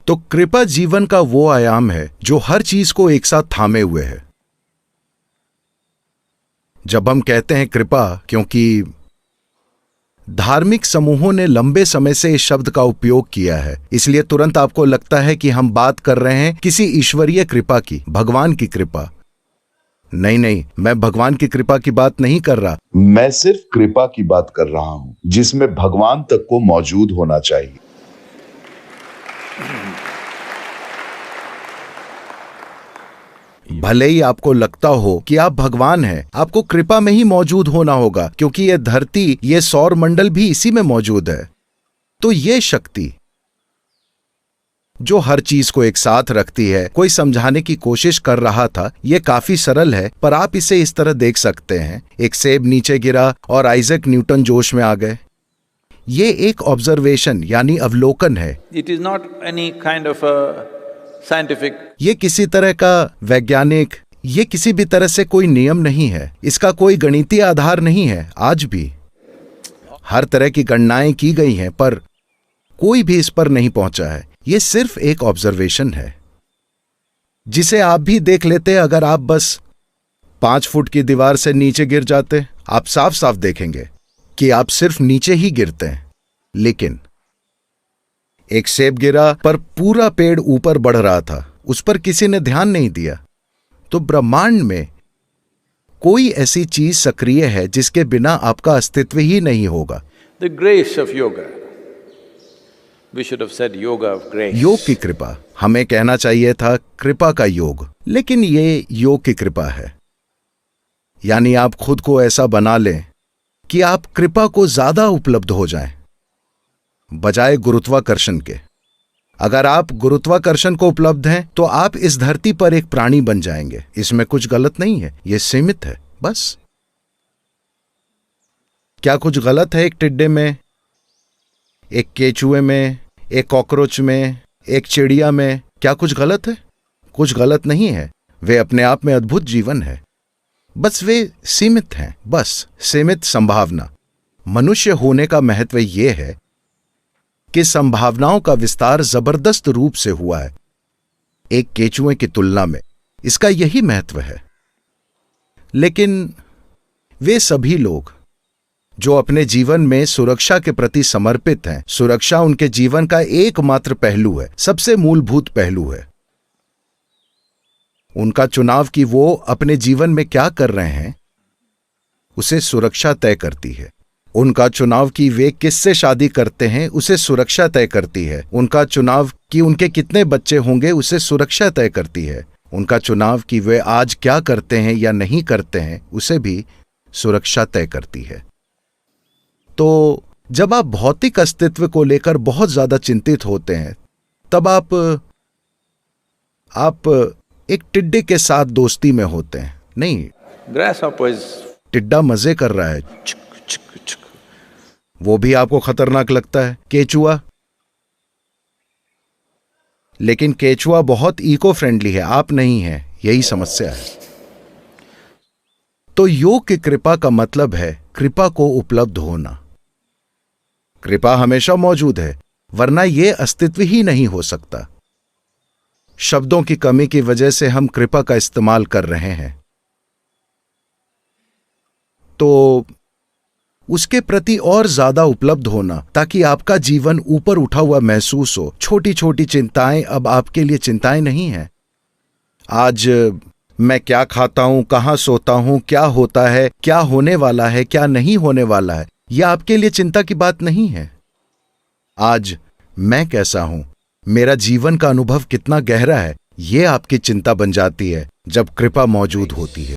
तो कृपा जीवन का वो आयाम है जो हर चीज को एक साथ थामे हुए है। जब हम कहते हैं कृपा, क्योंकि धार्मिक समूहों ने लंबे समय से इस शब्द का उपयोग किया है, इसलिए तुरंत आपको लगता है कि हम बात कर रहे हैं किसी ईश्वरीय कृपा की, भगवान की कृपा। नहीं नहीं, मैं भगवान की कृपा की बात नहीं कर रहा। मैं सिर्फ कृपा की बात कर रहा हूं, जिसमें भगवान तक को मौजूद होना चाहिए। भले ही आपको लगता हो कि आप भगवान हैं, आपको कृपा में ही मौजूद होना होगा, क्योंकि ये धरती, ये सौर मंडल भी इसी में मौजूद है। तो ये शक्ति जो हर चीज को एक साथ रखती है, कोई समझाने की कोशिश कर रहा था। ये काफी सरल है, पर आप इसे इस तरह देख सकते हैं। एक सेब नीचे गिरा और आइजैक न्यूटन जोश में आ गए। ये एक ऑब्जर्वेशन यानी अवलोकन है। It is not any kind of a scientific. ये किसी तरह का वैज्ञानिक, ये किसी भी तरह से कोई नियम नहीं है, इसका कोई गणितीय आधार नहीं है। आज भी हर तरह की गणनाएं की गई हैं, पर कोई भी इस पर नहीं पहुंचा है। ये सिर्फ एक ऑब्जर्वेशन है, जिसे आप भी देख लेते। अगर आप बस 5 फुट की दीवार से नीचे गिर जाते, आप साफ साफ देखेंगे कि आप सिर्फ नीचे ही गिरते हैं। लेकिन एक सेब गिरा, पर पूरा पेड़ ऊपर बढ़ रहा था, उस पर किसी ने ध्यान नहीं दिया। तो ब्रह्मांड में कोई ऐसी चीज सक्रिय है जिसके बिना आपका अस्तित्व ही नहीं होगा। The grace of yoga. We should have said yoga of grace. योग की कृपा, हमें कहना चाहिए था कृपा का योग, लेकिन ये योग की कृपा है। यानी आप खुद को ऐसा बना लें कि आप कृपा को ज्यादा उपलब्ध हो जाएं, बजाय गुरुत्वाकर्षण के। अगर आप गुरुत्वाकर्षण को उपलब्ध हैं, तो आप इस धरती पर एक प्राणी बन जाएंगे। इसमें कुछ गलत नहीं है, यह सीमित है बस। क्या कुछ गलत है एक टिड्डे में, एक केचुए में, एक कॉकरोच में, एक चिड़िया में? क्या कुछ गलत है? कुछ गलत नहीं है। वे अपने आप में अद्भुत जीवन है, बस वे सीमित हैं, बस सीमित संभावना। मनुष्य होने का महत्व यह है कि संभावनाओं का विस्तार जबरदस्त रूप से हुआ है एक केचुए की तुलना में। इसका यही महत्व है। लेकिन वे सभी लोग जो अपने जीवन में सुरक्षा के प्रति समर्पित हैं, सुरक्षा उनके जीवन का एकमात्र पहलू है, सबसे मूलभूत पहलू है। उनका चुनाव कि वो अपने जीवन में क्या कर रहे हैं, उसे सुरक्षा तय करती है। उनका चुनाव कि वे किससे शादी करते हैं, उसे सुरक्षा तय करती है। उनका चुनाव कि उनके कितने बच्चे होंगे, उसे सुरक्षा तय करती है। उनका चुनाव कि वे आज क्या करते हैं या नहीं करते हैं, उसे भी सुरक्षा तय करती है। तो जब आप भौतिक अस्तित्व को लेकर बहुत ज्यादा चिंतित होते हैं, तब आप एक टिड्डे के साथ दोस्ती में होते हैं। नहीं, टिड्डा मजे कर रहा है, वो भी आपको खतरनाक लगता है। केचुआ, लेकिन केचुआ बहुत इको फ्रेंडली है, आप नहीं हैं, यही समस्या है। तो योग की कृपा का मतलब है कृपा को उपलब्ध होना। कृपा हमेशा मौजूद है, वरना यह अस्तित्व ही नहीं हो सकता। शब्दों की कमी की वजह से हम कृपा का इस्तेमाल कर रहे हैं, तो उसके प्रति और ज्यादा उपलब्ध होना, ताकि आपका जीवन ऊपर उठा हुआ महसूस हो। छोटी छोटी चिंताएं अब आपके लिए चिंताएं नहीं हैं। आज मैं क्या खाता हूं, कहां सोता हूं, क्या होता है, क्या होने वाला है, क्या नहीं होने वाला है, यह आपके लिए चिंता की बात नहीं है। आज मैं कैसा हूं, मेरा जीवन का अनुभव कितना गहरा है, यह आपकी चिंता बन जाती है जब कृपा मौजूद होती है।